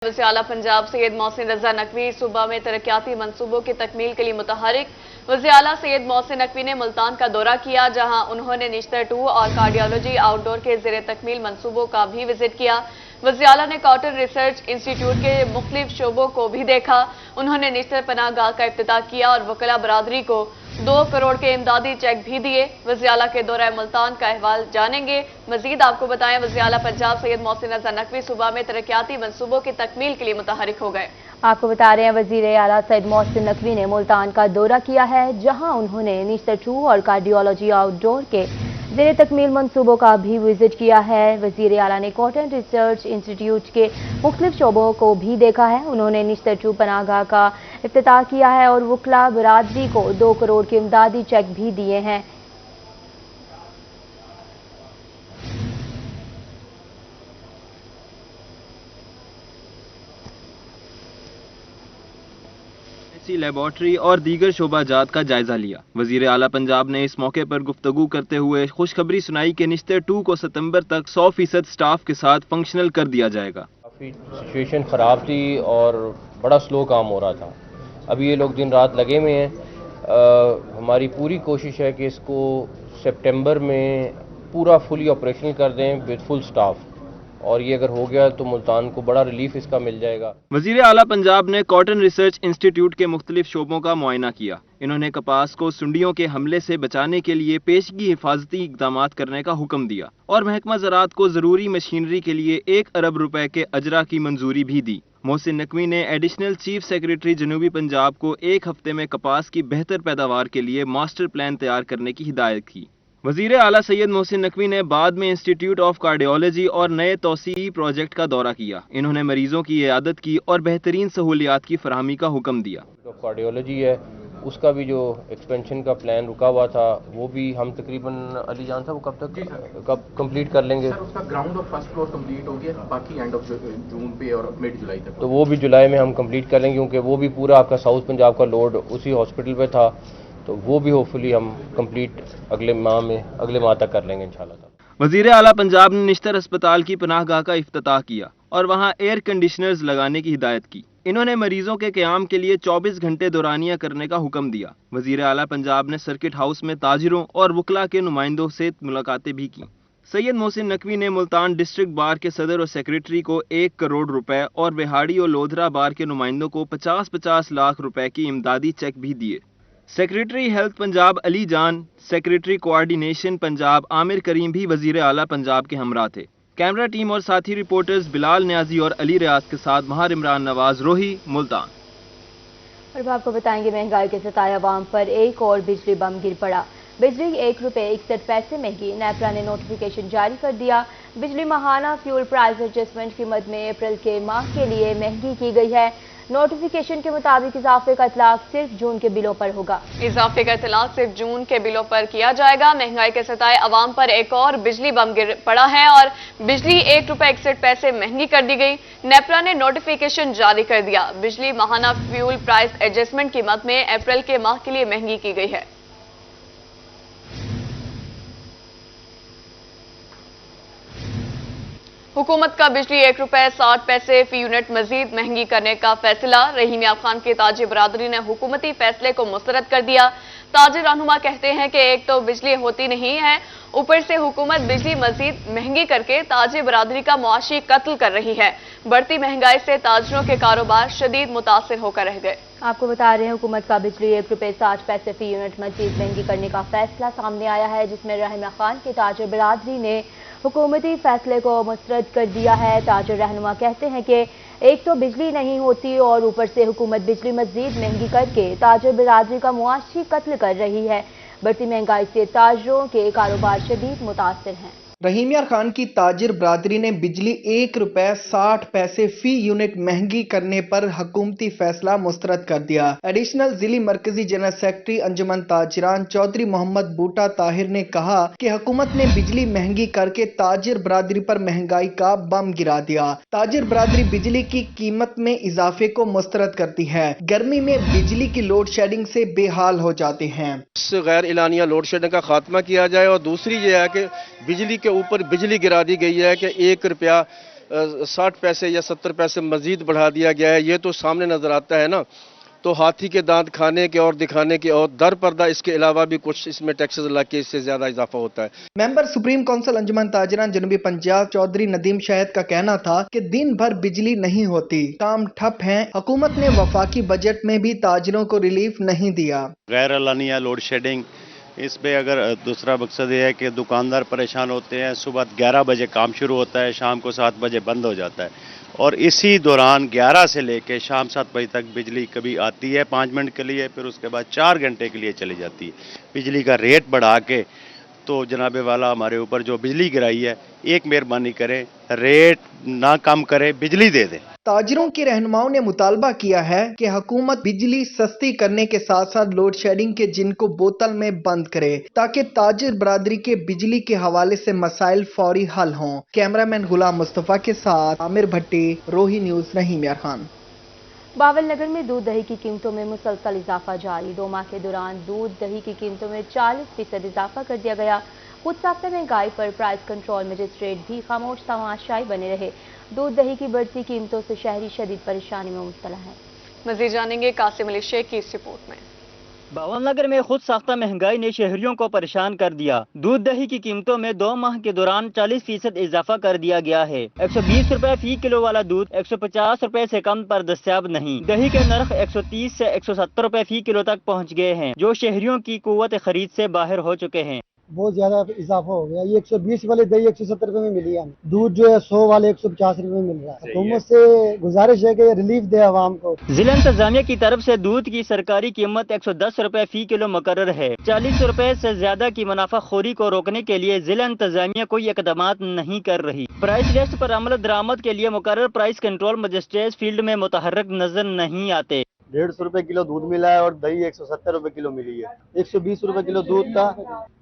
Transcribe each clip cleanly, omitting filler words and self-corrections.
वज़ीर आला पंजाब सैयद मोहसिन रजा नकवी सूबा में तरक्याती मंसूबों की तकमील के लिए मुतहरिक। वज़ीर आला सैयद मोहसिन नकवी ने मुल्तान का दौरा किया, जहां उन्होंने निश्तर 2 और कार्डियोलॉजी आउटडोर के ज़ेर तकमील मंसूबों का भी विजिट किया। वज़ीर आला ने कॉटन रिसर्च इंस्टीट्यूट के मुख्तलिफ शोबों को भी देखा। उन्होंने निश्तर पनाहगाह का इफ्तिताह किया और वकला बरादरी को 2 करोड़ के इमदादी चेक भी दिए। वज़ीर आला के दौरा मुल्तान का अहवाल जानेंगे। मजीद आपको बताएं, वज़ीर आला पंजाब सैयद मोहसिन रजा नकवी सूबा में तरक्याती मंसूबों की तकमील के लिए मुतहरिक हो गए। आपको बता रहे हैं, वज़ीर आला सैयद मोहसिन नकवी ने मुल्तान का दौरा किया है, जहां उन्होंने निश्तर 2 और कार्डियोलॉजी आउटडोर के ज़ेर तकमील मंसूबों का भी विजिट किया है। वज़ीर आला ने कॉटन रिसर्च इंस्टीट्यूट के मुख्तलिफ शोबों को भी देखा है। उन्होंने निश्तर 2 पनाहगाह का इफ्तिताह किया है और वकला बरादरी को 2 करोड़ के इमदादी चेक भी दिए हैं। लेबॉर्ट्री और दीगर शोबाजात का जायजा लिया। वजीर आला पंजाब ने इस मौके पर गुफ्तगू करते हुए खुशखबरी सुनाई कि निश्तर 2 को सितंबर तक 100% स्टाफ के साथ फंक्शनल कर दिया जाएगा। काफ़ी सिचुएशन ख़राब थी और बड़ा स्लो काम हो रहा था। अभी ये लोग दिन रात लगे हुए हैं। हमारी पूरी कोशिश है कि इसको सितंबर में पूरा फुली ऑपरेशनल कर दें विद फुल स्टाफ, और ये अगर हो गया तो मुल्तान को बड़ा रिलीफ इसका मिल जाएगा। वज़ीर आला पंजाब ने कॉटन रिसर्च इंस्टीट्यूट के मुख्तलिफ शोबों का मुआयना किया। इन्होंने कपास को सुंडियों के हमले से बचाने के लिए पेशगी हिफाजती इकदाम करने का हुक्म दिया और महकमा ज़राअत को ज़रूरी मशीनरी के लिए 1 अरब रुपए के अजरा की मंजूरी भी दी। मोहसिन नकवी ने एडिशनल चीफ सेक्रेटरी जनूबी पंजाब को 1 हफ्ते में कपास की बेहतर पैदावार के लिए मास्टर प्लान तैयार करने की हिदायत की। वज़ीर आला सैयद मोहसिन नकवी ने बाद में इंस्टीट्यूट ऑफ कार्डियोलॉजी और नए तौसीई प्रोजेक्ट का दौरा किया। इन्होंने मरीजों की इयादत की और बेहतरीन सहूलियात की फराहमी का हुक्म दिया। कार्डियोलॉजी है, उसका भी जो एक्सपेंशन का प्लान रुका हुआ था वो भी हम तकरीबन अली जान साहब कब कंप्लीट कर लेंगे? सर, उसका ग्राउंड और फर्स्ट फ्लोर कंप्लीट हो गया, बाकी एंड ऑफ जून पे और मिड जुलाई तक। तो वो भी जुलाई में हम कंप्लीट कर लेंगे, क्योंकि वो भी पूरा आपका साउथ पंजाब का लोड उसी हॉस्पिटल पे था, तो वो भी होपफुली हम कंप्लीट अगले माह तक कर लेंगे इंशाल्लाह। वज़ीर आला पंजाब ने निश्तर अस्पताल की पनाहगाह का इफ्तिताह किया और वहां एयर कंडीशनर्स लगाने की हिदायत की। इन्होंने मरीजों के क़याम के लिए 24 घंटे दौरानिया करने का हुक्म दिया। वज़ीर आला पंजाब ने सर्किट हाउस में ताजिरों और वकला के नुमाइंदों से मुलाकातें भी की। सैयद मोहसिन नकवी ने मुल्तान डिस्ट्रिक्ट बार के सदर और सेक्रेटरी को 1 करोड़ रुपए और बिहाड़ी और लोधरा बार के नुमाइंदों को 50-50 लाख रुपए की इमदादी चेक भी दिए। सेक्रेटरी हेल्थ पंजाब अली जान, सेक्रेटरी कोऑर्डिनेशन पंजाब आमिर करीम भी वज़ीर आला पंजाब के हमरा थे। कैमरा टीम और साथी रिपोर्टर्स बिलाल न्याजी और अली रियाज के साथ महार इमरान नवाज, रोही, मुल्तान। और आपको बताएंगे, महंगाई के सताए अवाम पर एक और बिजली बम गिर पड़ा। बिजली 1 रुपये 61 पैसे महंगी। नेपरा ने नोटिफिकेशन जारी कर दिया। बिजली माहाना फ्यूल प्राइस एडजस्टमेंट कीमत में अप्रैल के माह के लिए महंगी की गई है। नोटिफिकेशन के मुताबिक इजाफे का इतलाक सिर्फ जून के बिलों पर होगा। इजाफे का इतलाक सिर्फ जून के बिलों पर किया जाएगा। महंगाई के सताए अवाम पर एक और बिजली बम गिर पड़ा है और बिजली 1 रुपये 61 पैसे महंगी कर दी गई। नेपरा ने नोटिफिकेशन जारी कर दिया। बिजली माहाना फ्यूल प्राइस एडजस्टमेंट कीमत में अप्रैल के माह के लिए महंगी की गई है। हुकूमत का बिजली 1 रुपये 60 पैसे फी यूनिट मजीद महंगी करने का फैसला। रहीम याब खान की ताजिर बरादरी ने हुकूमती फैसले को मुस्तरद कर दिया। ताजिर रहनुमा कहते हैं कि एक तो बिजली होती नहीं है, ऊपर से हुकूमत बिजली मजीद महंगी करके ताजिर बरादरी का मुआशी कत्ल कर रही है। बढ़ती महंगाई से ताजिरों के कारोबार शदीद मुतासिर होकर रह गए। आपको बता रहे हैं, हुकूमत का बिजली 1 रुपये 60 पैसे फी यूनिट मजीद महंगी करने का फैसला सामने आया है, जिसमें रहीम खान की ताजिर बरादरी ने हुकूमती फैसले को मुस्तरद कर दिया है। ताजिर रहनुमा कहते हैं कि एक तो बिजली नहीं होती और ऊपर से हुकूमत बिजली मजीद महंगी करके ताजिर बिरादरी का मुआशी कत्ल कर रही है। बढ़ती महंगाई से ताजिरों के कारोबार शदीद मुतासिर हैं। रहीम यार खान की ताजिर बरादरी ने बिजली 1 रुपये 60 पैसे फी यूनिट महंगी करने पर हुकूमती फैसला मुस्तरद कर दिया। एडिशनल जिली मरकजी जनरल सेक्रेटरी अंजुमन ताजिरान चौधरी मोहम्मद बूटा ताहिर ने कहा कि हुकूमत ने बिजली महंगी करके ताजिर बरादरी पर महंगाई का बम गिरा दिया। ताजिर बरादरी बिजली की कीमत में इजाफे को मुस्तरद करती है। गर्मी में बिजली की लोड शेडिंग से बेहाल हो जाते हैं। गैर एलानिया लोड शेडिंग का खात्मा किया जाए और दूसरी ये है कि बिजली के ऊपर बिजली गिरा दी गई है कि 1 रुपया 60 पैसे या 70 पैसे मजीद बढ़ा दिया गया है, ये तो सामने नज़र आता है ना। तो हाथी के दांत खाने के और दिखाने के और दर पर्दा इसके अलावा भी कुछ इसमें टैक्सेस लग के इससे ज़्यादा इजाफा होता है। मेंबर सुप्रीम काउंसिल अंजुमन ताजरान जनूबी पंजाब चौधरी नदीम शाहिद का कहना था कि दिन भर बिजली नहीं होती, काम ठप है। हुकूमत ने वफाकी बजट में भी ताजरों को रिलीफ नहीं दिया। गैर एलानिया लोड शेडिंग, इस पे अगर दूसरा मकसद ये है कि दुकानदार परेशान होते हैं, सुबह 11 बजे काम शुरू होता है, शाम को 7 बजे बंद हो जाता है, और इसी दौरान 11 से लेके शाम 7 बजे तक बिजली कभी आती है 5 मिनट के लिए, फिर उसके बाद 4 घंटे के लिए चली जाती है। बिजली का रेट बढ़ा के तो जनाबे वाला हमारे ऊपर जो बिजली गिराई है, एक मेहरबानी करें, रेट ना कम करे, बिजली दे दें। ताजिरों के रहनुमाओं ने मुतालबा किया है कि हुकूमत बिजली सस्ती करने के साथ साथ लोड शेडिंग के जिन को बोतल में बंद करे, ताकि ताजिर बरादरी के बिजली के हवाले से मसाइल फौरी हल हों। कैमरामैन गुलाम मुस्तफ़ा के साथ आमिर भट्टी, रोही न्यूज़, रहीम यार खान। बावल नगर में दूध दही की कीमतों में मुसलसल इजाफा जारी। 2 माह के दौरान दूध दही की कीमतों में 40% इजाफा कर दिया गया। खुद साख्ता महंगाई पर प्राइस कंट्रोल मजिस्ट्रेट भी खामोश तमाशाई बने रहे। दूध दही की बढ़ती कीमतों से शहरी शदीद परेशानी में मुब्तला है। मजीद जानेंगे कासिम अली शेख की इस रिपोर्ट में। बावल नगर में खुद साख्ता महंगाई ने शहरियों को परेशान कर दिया। दूध दही की कीमतों में 2 माह के दौरान 40% इजाफा कर दिया गया है। 120 रुपए फी किलो वाला दूध 150 रुपए से कम पर दस्तियाब नहीं। दही के नर्ख 130 से 170 रुपए फी किलो तक पहुंच गए हैं, जो शहरियों की कुव्वत खरीद से बाहर हो चुके हैं। बहुत ज्यादा इजाफा हो गया। ये 120 वाले दही 170 रुपए में मिली है, दूध जो है 100 वाले 150 रुपए में मिल रहा है। हुकूमत से गुजारिश है कि ये रिलीफ दे आवाम को। जिला इंतजामिया की तरफ से दूध की सरकारी कीमत 110 रुपए फी किलो मुकर्रर है। 40 रुपए से ज्यादा की मुनाफाखोरी को रोकने के लिए जिला इंतजामिया कोई इकदाम नहीं कर रही। प्राइस लिस्ट पर अमल दरामद के लिए मुकर्रर प्राइस कंट्रोल मजिस्ट्रेट फील्ड में मुतहर्रिक नजर नहीं आते। 150 रुपए किलो दूध मिला है और दही 170 रुपए किलो मिली है। 120 रुपए किलो दूध था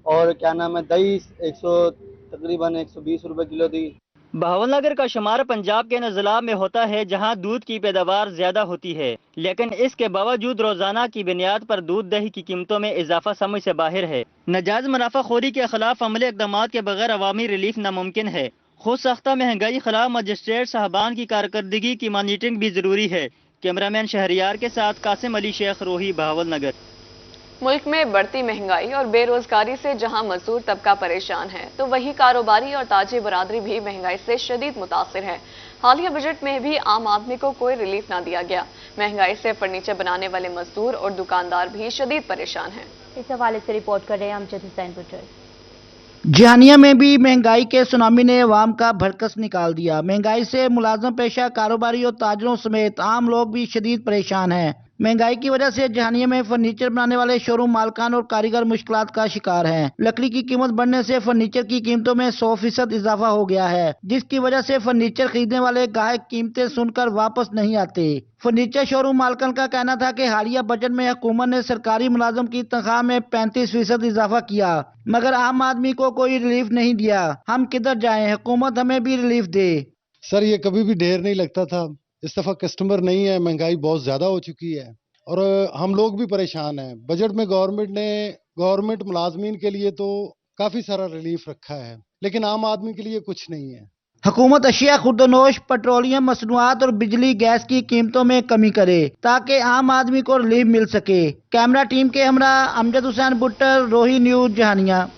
और क्या नाम है दही तकरीबन 120 रुपए किलो थी। भावल नगर का शुमार पंजाब के नज़ला में होता है, जहां दूध की पैदावार ज्यादा होती है, लेकिन इसके बावजूद रोजाना की बुनियाद पर दूध दही की कीमतों में इजाफा समझ से बाहर है। नाजायज मुनाफाखोरी के खिलाफ अमली इकदाम के बगैर अवामी रिलीफ नामुमकिन है। खुद साख्ता महंगाई खिलाफ मजिस्ट्रेट साहबान की कारकर्दगी की मॉनिटरिंग भी जरूरी है। कैमरामैन शहरियार के साथ कासिम अली शेख, रोही, भावल नगर। मुल्क में बढ़ती महंगाई और बेरोजगारी से जहां मजदूर तबका परेशान है, तो वहीं कारोबारी और ताजी बरादरी भी महंगाई से शदीद मुतासिर है। हालिया बजट में भी आम आदमी को कोई रिलीफ ना दिया गया। महंगाई से फर्नीचर बनाने वाले मजदूर और दुकानदार भी शदीद परेशान हैं। इस हवाले से रिपोर्ट कर रहे हैं अमजद हुसैन बुटर। जिहानिया में भी महंगाई के सुनामी ने अवाम का भड़कस निकाल दिया। महंगाई से मुलाजम पेशा कारोबारी और ताजरों समेत आम लोग भी शदीद परेशान हैं। महंगाई की वजह से जहानिया में फर्नीचर बनाने वाले शोरूम मालकान और कारीगर मुश्किलात का शिकार हैं। लकड़ी की कीमत बढ़ने से फर्नीचर की कीमतों में 100% इजाफा हो गया है, जिसकी वजह से फर्नीचर खरीदने वाले गाहक कीमतें सुनकर वापस नहीं आते। फर्नीचर शोरूम मालकान का कहना था कि हालिया बजट में हुकूमत ने सरकारी मुलाजम की तनख्वाह में 35% इजाफा किया, मगर आम आदमी को कोई रिलीफ नहीं दिया। हम किधर जाएं, हुकूमत हमें भी रिलीफ दे। सर ये कभी भी ढेर नहीं लगता था, इस दफा कस्टमर नहीं है, महंगाई बहुत ज्यादा हो चुकी है और हम लोग भी परेशान हैं। बजट में गवर्नमेंट मुलाजमीन के लिए तो काफी सारा रिलीफ रखा है, लेकिन आम आदमी के लिए कुछ नहीं है। हुकूमत अशिया खुर्दनोश, पेट्रोलियम मसनूआत और बिजली गैस की कीमतों में कमी करे ताकि आम आदमी को रिलीफ मिल सके। कैमरा टीम के हमरा अमजद हुसैन बुट्टर, रोही न्यूज, जहानिया।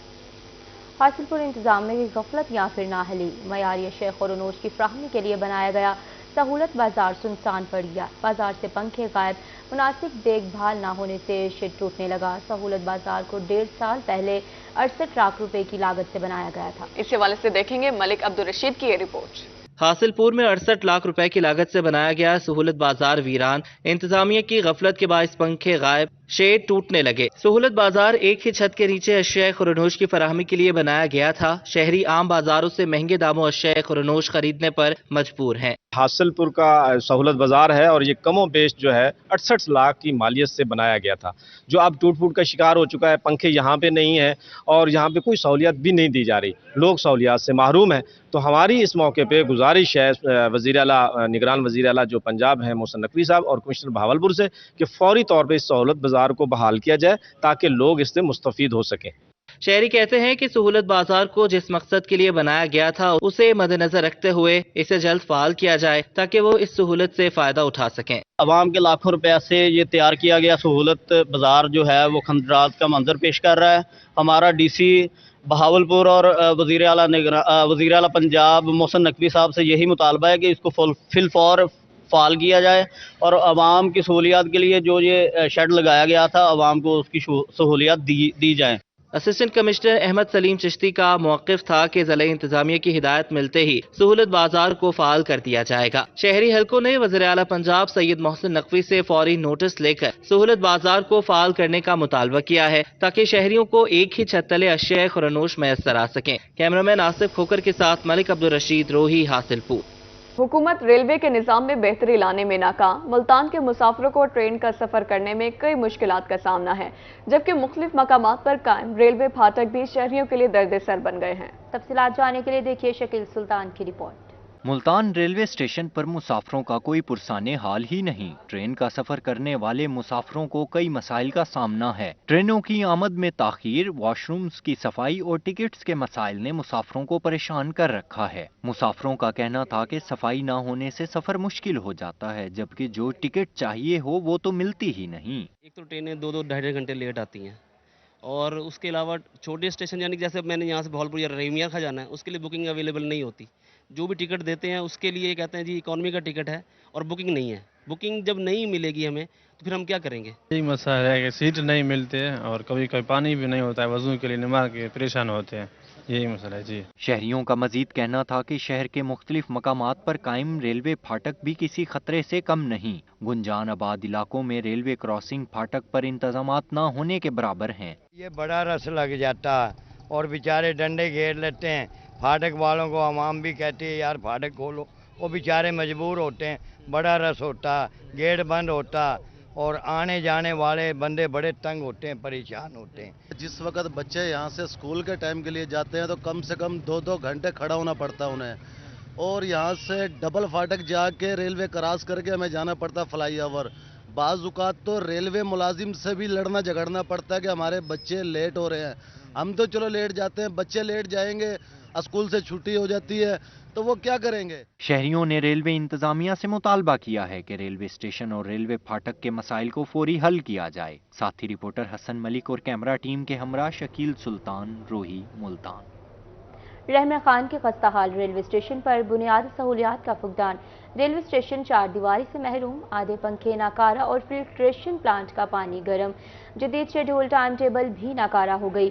हासिलपुर इंतजाम में गफलत या फिर नाहली। मयारी अशिया खुर्दनोश की फ्राहमी के लिए बनाया गया सहूलत बाजार सुनसान पड़ गया। बाजार से पंखे गायब, मुनासिब देखभाल न होने से शेड टूटने लगा। सहूलत बाजार को 1.5 साल पहले 68 लाख रुपए की लागत से बनाया गया था। इस हवाले से देखेंगे मलिक अब्दुल रशीद की ये रिपोर्ट। हासिलपुर में 68 लाख रुपए की लागत से बनाया गया सहूलत बाजार वीरान। इंतजामिया की गफलत के बायस पंखे गायब, शेड टूटने लगे। सहूलत बाजार एक ही छत के नीचे अशिया खुर्दनोश की फराहमी के लिए बनाया गया था। शहरी आम बाजारों से महंगे दामों अशिया खुर्दनोश खरीदने पर मजबूर हैं। हासिलपुर का सहूलत बाजार है और ये कमो बेश जो है 68 लाख की मालियत से बनाया गया था, जो अब टूट फूट का शिकार हो चुका है। पंखे यहाँ पे नहीं है और यहाँ पे कोई सहूलियत भी नहीं दी जा रही, लोग सहूलियत से महरूम हैं। तो हमारी इस मौके पे गुजारिश है वज़ीर आला, निगरान वज़ीर आला जो पंजाब हैं मोहसिन नकवी साहब और कमिश्नर भावलपुर से कि फौरी तौर पर इस सहूलत बाजार को बहाल किया जाए ताकि लोग इससे मुस्तफ़ीद हो सकें। शहरी कहते हैं कि सहूलत बाजार को जिस मकसद के लिए बनाया गया था उसे मद्देनजर रखते हुए इसे जल्द फाल किया जाए ताकि वो इस सहूलत से फायदा उठा सकें। अवाम के लाखों रुपए से ये तैयार किया गया सहूलत बाजार जो है वो खंडरात का मंजर पेश कर रहा है। हमारा डीसी बहावलपुर और वज़ीर आला पंजाब मोहसिन नकवी साहब से यही मुतालबा है कि इसको फिलफौर फाल किया जाए और अवाम की सहूलियात के लिए जो ये शेड लगाया गया था अवाम को उसकी सहूलियात दी जाए। असिस्टेंट कमिश्नर अहमद सलीम चिश्ती का मौक़िफ़ था कि ज़िला इंतजामिया की हिदायत मिलते ही सहूलत बाजार को फाल कर दिया जाएगा। शहरी हलकों ने वज़ीर आला पंजाब सैयद मोहसिन नकवी से फौरी नोटिस लेकर सहूलत बाजार को फाल करने का मुतालबा किया है ताकि शहरियों को एक ही छत तले अशिया खुरनोश मैसर आ सकें। कैमरामैन आसिफ खोकर के साथ मलिक अब्दुल रशीद, रोही, हासिलपुर। हुकूमत रेलवे के निज़ाम में बेहतरी लाने में नाकाम। मुल्तान के मुसाफिरों को ट्रेन का सफ़र करने में कई मुश्किलात का सामना है, जबकि मुख्तलिफ मकामात पर कायम रेलवे फाटक भी शहरियों के लिए दर्द सर बन गए हैं। तफसीलात जानने के लिए देखिए शकील सुल्तान की रिपोर्ट। मुल्तान रेलवे स्टेशन पर मुसाफिरों का कोई पुरसाने हाल ही नहीं। ट्रेन का सफर करने वाले मुसाफिरों को कई मसाइल का सामना है। ट्रेनों की आमद में ताखीर, वॉशरूम्स की सफाई और टिकट्स के मसाइल ने मुसाफिरों को परेशान कर रखा है। मुसाफिरों का कहना था कि सफाई ना होने से सफर मुश्किल हो जाता है, जबकि जो टिकट चाहिए हो वो तो मिलती ही नहीं। एक तो ट्रेनें 2-2 ढाई घंटे लेट आती हैं और उसके अलावा छोटे स्टेशन यानी कि जैसे मैंने यहाँ से बहावलपुर या रहीमिया खा जाना है उसके लिए बुकिंग अवेलेबल नहीं होती। जो भी टिकट देते हैं उसके लिए कहते हैं जी इकॉनमी का टिकट है और बुकिंग नहीं है। बुकिंग जब नहीं मिलेगी हमें तो फिर हम क्या करेंगे। यही मसला है कि सीट नहीं मिलते हैं और कभी कभी पानी भी नहीं होता है, वजू के लिए नमाज के परेशान होते हैं। यही मसला है जी। शहरियों का मजीद कहना था कि शहर के मुख्तलिफ मकामात पर कायम रेलवे फाटक भी किसी खतरे से कम नहीं। गुंजान आबाद इलाकों में रेलवे क्रॉसिंग फाटक पर इंतजामात न होने के बराबर हैं। ये बड़ा रस लग जाता और बेचारे डंडे घेर लेते हैं। फाटक वालों को आवाम भी कहती है यार फाटक खोलो, वो बेचारे मजबूर होते हैं। बड़ा रस होता, गेट बंद होता और आने जाने वाले बंदे बड़े तंग होते हैं, परेशान होते हैं। जिस वक्त बच्चे यहाँ से स्कूल के टाइम के लिए जाते हैं तो कम से कम 2-2 घंटे खड़ा होना पड़ता है उन्हें, और यहाँ से डबल फाटक जाके रेलवे क्रॉस करके हमें जाना पड़ता फ्लाई ओवर। बाज़ औक़ात तो रेलवे मुलाजिम से भी लड़ना झगड़ना पड़ता है कि हमारे बच्चे लेट हो रहे हैं। हम तो चलो लेट जाते हैं, बच्चे लेट जाएंगे, स्कूल से छुट्टी हो जाती है तो वो क्या करेंगे। शहरियों ने रेलवे इंतजामिया से मुतालबा किया है कि रेलवे स्टेशन और रेलवे फाटक के मसाइल को फौरी हल किया जाए। साथी रिपोर्टर हसन मलिक और कैमरा टीम के हमरा शकील सुल्तान, रोही, मुल्तान। रहमा खान के खस्ताहाल रेलवे स्टेशन पर बुनियादी सहूलियात का फुकदान। रेलवे स्टेशन चार दीवारी से महरूम, आधे पंखे नाकारा और फिल्ट्रेशन प्लांट का पानी गर्म। जदीद शेड्यूल टाइम टेबल भी नाकारा हो गई।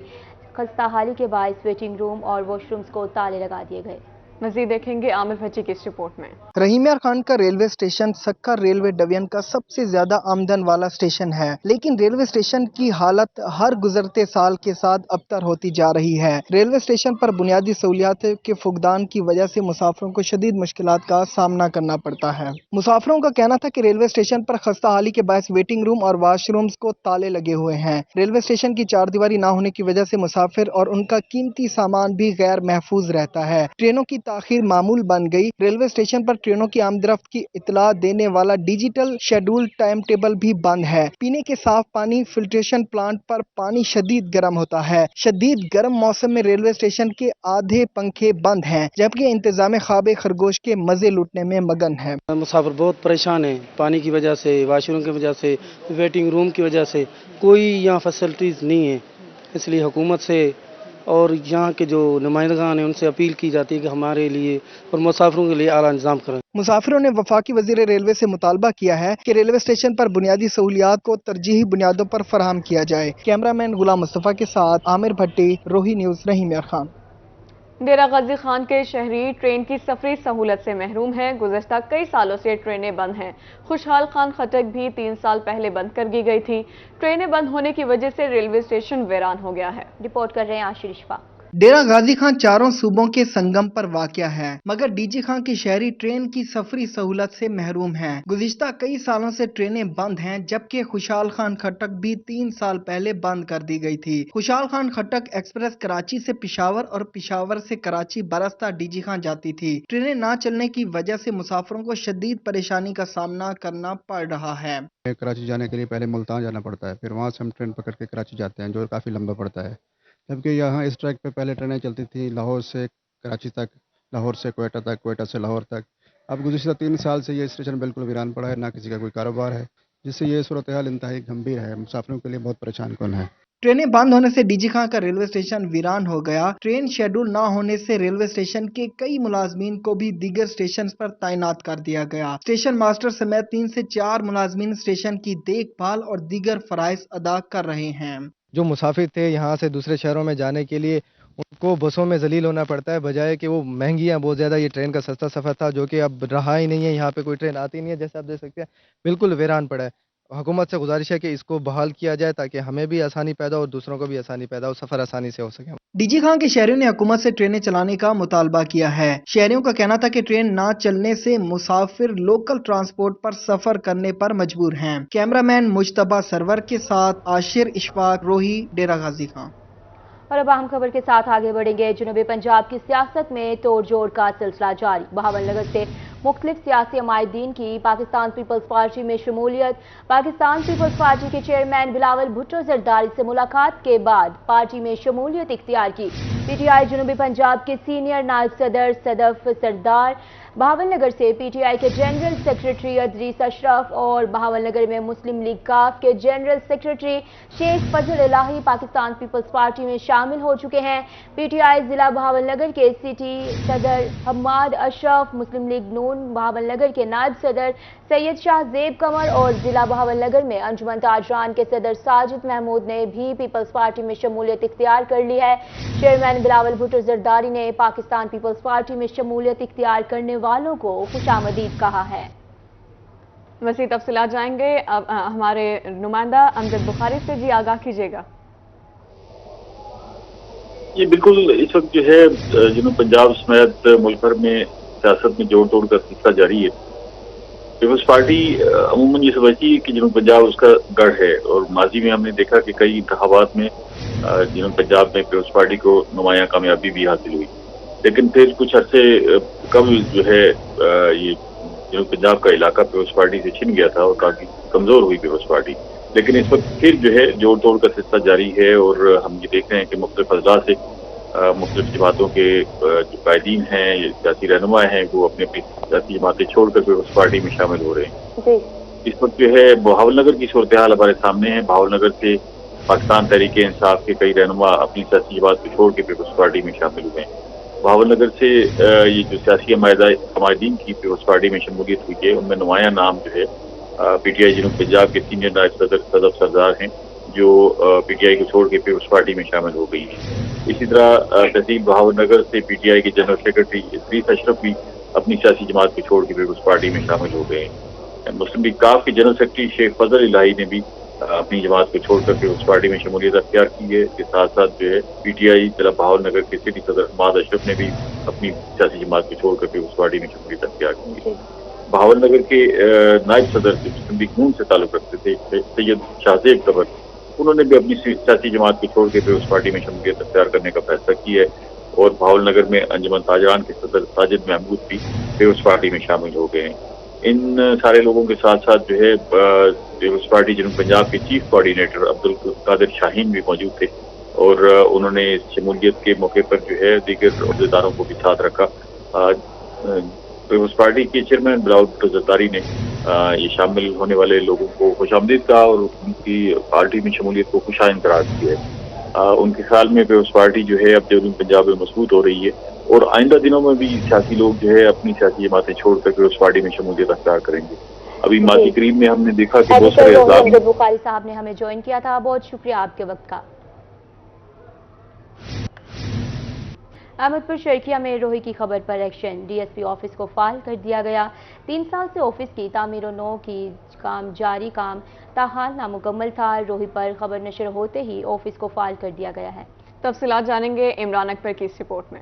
खस्ताहाली के बायस वेटिंग रूम और वॉशरूम्स को ताले लगा दिए गए। मज़ीद देखेंगे आमिर भट्टी की इस रिपोर्ट में। रहीमिया खान का रेलवे स्टेशन सक्कर रेलवे डिवीजन का सबसे ज्यादा आमदन वाला स्टेशन है, लेकिन रेलवे स्टेशन की हालत हर गुजरते साल के साथ अबतर होती जा रही है। रेलवे स्टेशन पर बुनियादी सहूलियात के फुकदान की वजह से मुसाफिरों को शदीद मुश्किलात का सामना करना पड़ता है। मुसाफिरों का कहना था कि रेलवे स्टेशन पर खस्ताहाली के बायस वेटिंग रूम और वॉशरूम्स को ताले लगे हुए हैं। रेलवे स्टेशन की चार दीवारी न होने की वजह से मुसाफिर और उनका कीमती सामान भी गैर महफूज रहता है। ट्रेनों की ताखीर मामूल बन गई। रेलवे स्टेशन पर ट्रेनों की आमदरफ्त की इतला देने वाला डिजिटल शेड्यूल टाइम टेबल भी बंद है। पीने के साफ पानी फिल्ट्रेशन प्लांट पर पानी शदीद गर्म होता है। शदीद गर्म मौसम में रेलवे स्टेशन के आधे पंखे बंद हैं, जबकि इंतजाम ख्वाब खरगोश के मजे लूटने में मगन है। मुसाफिर बहुत परेशान है, पानी की वजह से, वॉशरूम की वजह से, वेटिंग रूम की वजह से कोई यहाँ फैसिलिटीज नहीं है। इसलिए हुकूमत से और यहाँ के जो नुमाइंदगान हैं उनसे अपील की जाती है कि हमारे लिए और मुसाफिरों के लिए आला इंतजाम करें। मुसाफिरों ने वफाकी वजीर रेलवे से मुतालबा किया है कि रेलवे स्टेशन पर बुनियादी सहूलियात को तरजीही बुनियादों पर फराहम किया जाए। कैमरामैन गुलाम मुस्तफ़ा के साथ आमिर भट्टी, रोही न्यूज़, रहीमिया खान। डेरा गाजी खान के शहरी ट्रेन की सफरी सहूलत से महरूम हैं। गुज़श्ता कई सालों से ट्रेनें बंद हैं। खुशहाल खान खटक भी 3 साल पहले बंद कर दी गई थी। ट्रेनें बंद होने की वजह से रेलवे स्टेशन वीरान हो गया है। रिपोर्ट कर रहे हैं आशिर इशफाक। डेरा गाजी खान चारों सूबों के संगम पर वाक़या है, मगर डीजी खान की शहरी ट्रेन की सफरी सहूलत से महरूम हैं। गुज़िश्ता कई सालों से ट्रेनें बंद हैं, जबकि खुशहाल खान खटक भी 3 साल पहले बंद कर दी गई थी। खुशहाल खान खटक एक्सप्रेस कराची से पिशावर और पिशावर से कराची बरसता डीजी खान जाती थी। ट्रेनें ना चलने की वजह से मुसाफिरों को शदीद परेशानी का सामना करना पड़ रहा है। कराची जाने के लिए पहले मुल्तान जाना पड़ता है, फिर वहाँ से हम ट्रेन पकड़ के कराची जाते हैं, जो काफ़ी लंबा पड़ता है। जबकि यहाँ इस ट्रैक पे पहले ट्रेनें चलती थी लाहौर से कराची तक, लाहौर से कोयटा तक, कोयटा से लाहौर तक। अब गुज़िश्ता 3 साल से ये स्टेशन बिल्कुल वीरान पड़ा है, ना किसी का कोई कारोबार है, जिससे ये सूरत हाल इंतहाई गंभीर है, मुसाफिरों के लिए बहुत परेशान कौन है। ट्रेनें बंद होने से डीजी खां का रेलवे स्टेशन वीरान हो गया। ट्रेन शेड्यूल ना होने से रेलवे स्टेशन के कई मुलाजमीन को भी दीगर स्टेशन पर तैनात कर दिया गया। स्टेशन मास्टर समेत 3 से 4 मुलाजमीन स्टेशन की देखभाल और दीगर फराइज अदा कर रहे हैं। जो मुसाफिर थे यहाँ से दूसरे शहरों में जाने के लिए, उनको बसों में जलील होना पड़ता है, बजाय कि वो महंगी हैं बहुत ज़्यादा। ये ट्रेन का सस्ता सफ़र था जो कि अब रहा ही नहीं है। यहाँ पे कोई ट्रेन आती नहीं है, जैसे आप देख सकते हैं बिल्कुल वीरान पड़ा है। हुकूमत से गुजारिश है कि इसको बहाल किया जाए ताकि हमें भी आसानी पैदा हो और दूसरों को भी आसानी पैदा हो, सफ़र आसानी से हो सके। डीजी खां के शहरियों ने हुकूमत से ट्रेनें चलाने का मुतालबा किया है। शहरियों का कहना था कि ट्रेन ना चलने से मुसाफिर लोकल ट्रांसपोर्ट पर सफर करने पर मजबूर हैं। कैमरामैन मुजतबा सरवर के साथ आशिर इशफाक रोही, डेरा गाजी खां। और अब अहम खबर के साथ आगे बढ़ेंगे। जनूबी पंजाब की सियासत में तोड़ जोड़ का सिलसिला जारी। बहावलनगर से मुख्तलिफ सियासी अमायदीन की पाकिस्तान पीपल्स पार्टी में शमूलियत। पाकिस्तान पीपल्स पार्टी के चेयरमैन बिलावल भुट्टो जरदारी से मुलाकात के बाद पार्टी में शमूलियत इख्तियार की। पीटीआई जनूबी पंजाब के सीनियर नायब सदर सदफ सरदार, बहावलनगर से पीटीआई के जनरल सेक्रेटरी अदरीस अशरफ और बहावलनगर में मुस्लिम लीग काफ के जनरल सेक्रेटरी शेख फजल इलाही पाकिस्तान पीपल्स पार्टी में शामिल हो चुके हैं। पीटीआई जिला बहावलनगर के सिटी सदर हम्माद अशरफ, मुस्लिम लीग नून बहावलनगर के नायब सदर सैयद शाह जेब कमर और जिला बहावलनगर में अंजुमन ताजरान के सदर साजिद महमूद ने भी पीपल्स पार्टी में शमूलियत इख्तियार कर ली है। चेयरमैन बिलावल भुट्टो जरदारी ने पाकिस्तान पीपल्स पार्टी में शमूलियत इख्तियार करने वालों को खुशामदीद कहा है। वसी तफसीलात जाएंगे अब हमारे नुमाइंदा अमजद बुखारी से। जी आगाह कीजिएगा। ये बिल्कुल इस वक्त जो है जनूब पंजाब समेत मुल्क भर में सियासत में जोड़ तोड़ का सिलसिला जारी है। पीपल्स पार्टी अमूमन ये समझती है कि जनूब पंजाब उसका गढ़ है और माजी में हमने देखा कि कई इंतखाबात में जनूब पंजाब में पीपल्स पार्टी को नुमाया कामयाबी भी हासिल हुई, लेकिन फिर कुछ अरसे कम जो है ये जनूब पंजाब का इलाका पीपल्स पार्टी से छिन गया था और काफी कमजोर हुई पीपल्स पार्टी। लेकिन इस वक्त फिर जो है जोड़ तोड़ का सिलसिला जारी है और हम ये देख रहे हैं कि मुख्तलिफ अजला से मुख्तलिफ जमातों के जो कायदीन हैं, सियासी रहनुमा हैं, वो अपनी अपनी सियासी जमातें छोड़कर पीपल्स पार्टी में शामिल हो रहे हैं। इस वक्त जो है बहावलनगर की सूरत हाल हमारे सामने है। बहावलनगर से पाकिस्तान तहरीक इंसाफ के कई रहनुमा अपनी सियासी जमात को छोड़ के पीपल्स पार्टी में शामिल हुए हैं। बहावलनगर से ये जो सियासी अमायदीन की पीपल्स पार्टी में शमूलियत हुई है, उनमें नुमाया नाम जो है पीटीआई जनूब पंजाब के सीनियर नायब सदर सदफ सरदार हैं, जो पीटीआई को छोड़ के पीपल्स पार्टी में शामिल हो गई है। इसी तरह तहसील बहावलनगर से पीटीआई के जनरल सेक्रेटरी अदरीस अशरफ भी अपनी सियासी जमात को छोड़ के पीपल्स पार्टी में शामिल हो गए हैं। मुस्लिम लीग काफ के जनरल सेक्रेटरी शेख फजल इलाही ने भी अपनी जमात को छोड़कर पीपल्स पार्टी में शमूलियत अख्तियार की है। इसके साथ साथ जो है पीटीआई जिला बहावलनगर के सिटी सदर हम्माद अशरफ ने भी अपनी सियासी जमात को छोड़कर पीपल्स पार्टी में शमूलियत अख्तियार की है। बहावलनगर के नायब सदर जो मुस्लिम लीग नून से ताल्लुक रखते थे सैयद शाहजेब कबर, उन्होंने भी अपनी सियासी जमात को छोड़ के पीपल्स पार्टी में शमूलियत अख्तियार करने का फैसला किया है और बहावलनगर में अंजुमन ताजरान के सदर साजिद महमूद भी पीपल्स पार्टी में शामिल हो गए हैं। इन सारे लोगों के साथ साथ जो है पीपल्स पार्टी जनूब पंजाब के चीफ कोऑर्डिनेटर अब्दुल कादिर शाहीन भी मौजूद थे और उन्होंने शमूलियत के मौके पर जो है दीगर अहदेदारों को भी साथ रखा। पीपल्स पार्टी के चेयरमैन बिलावल भुट्टो जरदारी ने ये शामिल होने वाले लोगों को खुशामदीद कहा और उनकी पार्टी में शमूलियत को खुशाइन करार दिया है। उनके ख्याल में पीपल्स पार्टी जो है अब जनूब पंजाब में मजबूत हो रही है और आइंदा दिनों में भी सियासी लोग जो है अपनी सियासी जमातें छोड़कर पीपल्स पार्टी में शमूलियत अख्तियार करेंगे। अभी माजी करीब में हमने देखा कि बहुत सारे अमजद बुखारी साहब ने हमें ज्वाइन किया था। बहुत शुक्रिया आपके वक्त का। अहमदपुर शर्किया में रोही की खबर पर एक्शन। डीएसपी ऑफिस को फाल कर दिया गया। 3 साल से ऑफिस की तामीर और नौ की काम ताहाल नामुकम्मल था। रोही पर खबर नशर होते ही ऑफिस को फाल कर दिया गया है। तफसीलात जानेंगे इमरान अकबर की इस रिपोर्ट में।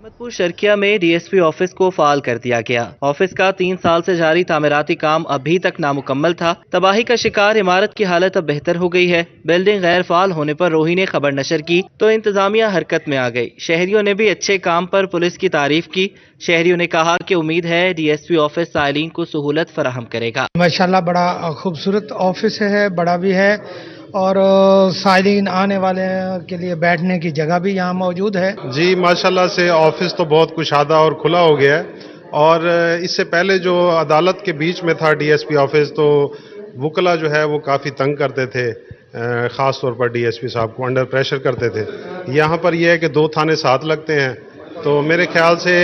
अहमदपुर शर्किया में डीएसपी ऑफिस को फाल कर दिया गया। ऑफिस का 3 साल से जारी तामीराती काम अभी तक नामुकम्मल था। तबाही का शिकार इमारत की हालत अब बेहतर हो गई है। बिल्डिंग गैर फाल होने पर रोही ने खबर नशर की तो इंतजामिया हरकत में आ गई। शहरियों ने भी अच्छे काम पर पुलिस की तारीफ की। शहरियों ने कहा कि उम्मीद है डीएसपी ऑफिस साइलिन को सहूलत फराहम करेगा। माशाल्लाह बड़ा खूबसूरत ऑफिस है, बड़ा भी है اور سائلین آنے والے کے لیے بیٹھنے کی جگہ بھی یہاں موجود ہے۔ جی ماشاءاللہ سے آفس تو بہت کشادہ اور کھلا ہو گیا ہے، اور اس سے پہلے جو عدالت کے بیچ میں تھا ڈی ایس پی آفس، تو وکلا جو ہے وہ کافی تنگ کرتے تھے، خاص طور پر ڈی ایس پی صاحب کو انڈر پریشر کرتے تھے۔ یہاں پر یہ ہے کہ 2 تھانے ساتھ لگتے ہیں، تو میرے خیال سے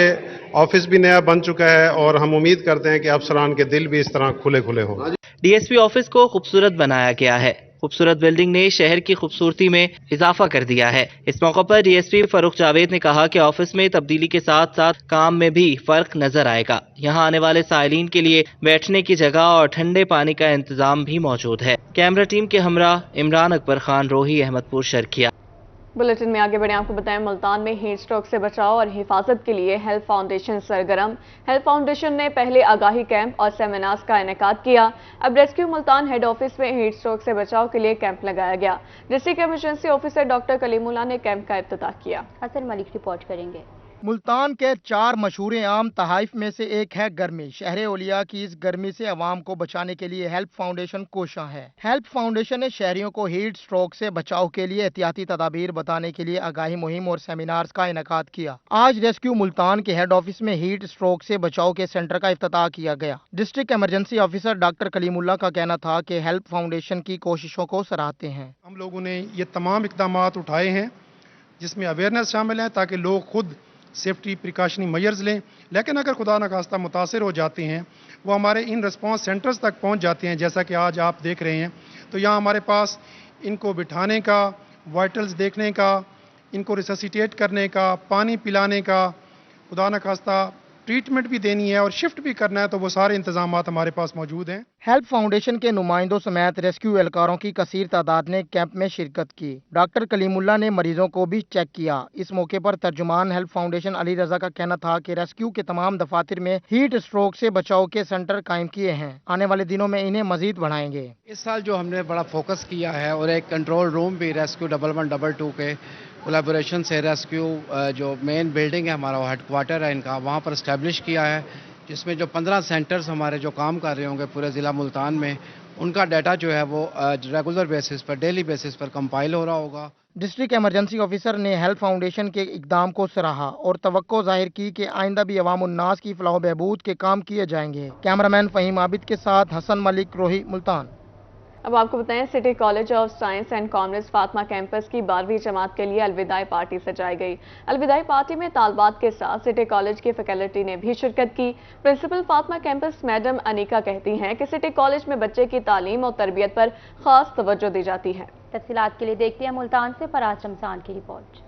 آفس بھی نیا بن چکا ہے، اور ہم امید کرتے ہیں کہ افسران کے دل بھی اس طرح کھلے کھلے ہوں۔ ڈی ایس پی آفس کو خوبصورت بنایا گیا ہے۔ خوبصورت بلڈنگ نے شہر کی خوبصورتی میں اضافہ کر دیا ہے۔ اس موقع پر ڈی ایس پی فاروق جاوید نے کہا کہ آفس میں تبدیلی کے ساتھ ساتھ کام میں بھی فرق نظر آئے گا۔ یہاں آنے والے سائلین کے لیے بیٹھنے کی جگہ اور ٹھنڈے پانی کا انتظام بھی موجود ہے۔ کیمرہ ٹیم کے ہمراہ عمران اکبر خان، روہی احمد پور، شرکیہ۔ بلٹن میں آگے بڑھیں، آپ کو بتائیں ملتان میں ہیٹ سٹروک سے بچاؤ اور حفاظت کے لیے ہیلپ فاؤنڈیشن سرگرم۔ ہیلپ فاؤنڈیشن نے پہلے آگاہی کیمپ اور سیمینارز کا انعقاد کیا۔ اب ریسکیو ملتان ہیڈ آفس میں ہیٹ سٹروک سے بچاؤ کے لیے کیمپ لگایا گیا۔ ڈسٹرکٹ ایمرجنسی آفیسر ڈاکٹر کلیم اللہ نے کیمپ کا افتتاح کیا۔ حسن ملک رپورٹ کریں گے۔ ملتان کے 4 مشہور عام تحائف میں سے ایک ہے گرمی۔ شہر اولیا کی اس گرمی سے عوام کو بچانے کے لیے ہیلپ فاؤنڈیشن کوشاں ہے۔ ہیلپ فاؤنڈیشن نے شہریوں کو ہیٹ سٹروک سے بچاؤ کے لیے احتیاطی تدابیر بتانے کے لیے آگاہی مہم اور سیمینارز کا انعقاد کیا۔ آج ریسکیو ملتان کے ہیڈ آفس میں ہیٹ سٹروک سے بچاؤ کے سینٹر کا افتتاح کیا گیا۔ ڈسٹرکٹ ایمرجنسی آفیسر ڈاکٹر کلیم اللہ کا کہنا تھا کہ ہیلپ فاؤنڈیشن کی کوششوں کو سراہتے ہیں۔ ہم لوگوں نے یہ تمام اقدامات اٹھائے ہیں جس میں اویئرنیس شامل ہے تاکہ لوگ خود سیفٹی پریکاشنی میئرز لیں، لیکن اگر خدا نخواستہ متاثر ہو جاتے ہیں وہ ہمارے ان ریسپانس سینٹرز تک پہنچ جاتے ہیں، جیسا کہ آج آپ دیکھ رہے ہیں۔ تو یہاں ہمارے پاس ان کو بٹھانے کا، وائٹلز دیکھنے کا، ان کو ریسسیٹیٹ کرنے کا، پانی پلانے کا، خدا نخواستہ ٹریٹمنٹ بھی دینی ہے اور شفٹ بھی کرنا ہے، تو وہ سارے انتظامات ہمارے پاس موجود ہیں۔ ہیلپ فاؤنڈیشن کے نمائندوں سمیت ریسکیو اہلکاروں کی کثیر تعداد نے کیمپ میں شرکت کی۔ ڈاکٹر کلیم اللہ نے مریضوں کو بھی چیک کیا۔ اس موقع پر ترجمان ہیلپ فاؤنڈیشن علی رضا کا کہنا تھا کہ ریسکیو کے تمام دفاتر میں ہیٹ سٹروک سے بچاؤ کے سینٹر قائم کیے ہیں۔ آنے والے دنوں میں انہیں مزید بڑھائیں گے۔ اس سال جو ہم نے بڑا فوکس کیا ہے، اور ایک کنٹرول روم بھی ریسکیو 1122 کے کولیبوریشن سے ریسکیو جو مین بلڈنگ ہے ہمارا، وہ ہیڈ کوارٹر ہے ان کا، وہاں پر اسٹیبلش کیا ہے، جس میں جو 15 سینٹرز ہمارے جو کام کر رہے ہوں گے پورے ضلع ملتان میں، ان کا ڈیٹا جو ہے وہ ریگولر بیسس پر، ڈیلی بیسس پر کمپائل ہو رہا ہوگا۔ ڈسٹرکٹ ایمرجنسی آفیسر نے ہیلپ فاؤنڈیشن کے اقدام کو سراہا اور توقع ظاہر کی کہ آئندہ بھی عوام الناس کی فلاح و بہبود کے کام کیے جائیں گے۔ کیمرامین فہیم عابد کے ساتھ حسن ملک، روہی، ملتان۔ اب آپ کو بتائیں City College of Science and Commerce Fatima campus کی 12ویں جماعت کے لیے الوداعی پارٹی سجائی گئی۔ الوداعی پارٹی میں طالبات کے ساتھ سٹی کالج کی فیکلٹی نے بھی شرکت کی۔ پرنسپل فاطمہ کیمپس میڈم انیکا کہتی ہیں کہ سٹی کالج میں بچے کی تعلیم اور تربیت پر خاص توجہ دی جاتی ہے۔ تفصیلات کے لیے دیکھتے ہیں ملتان سے فراز شمسان کی رپورٹ۔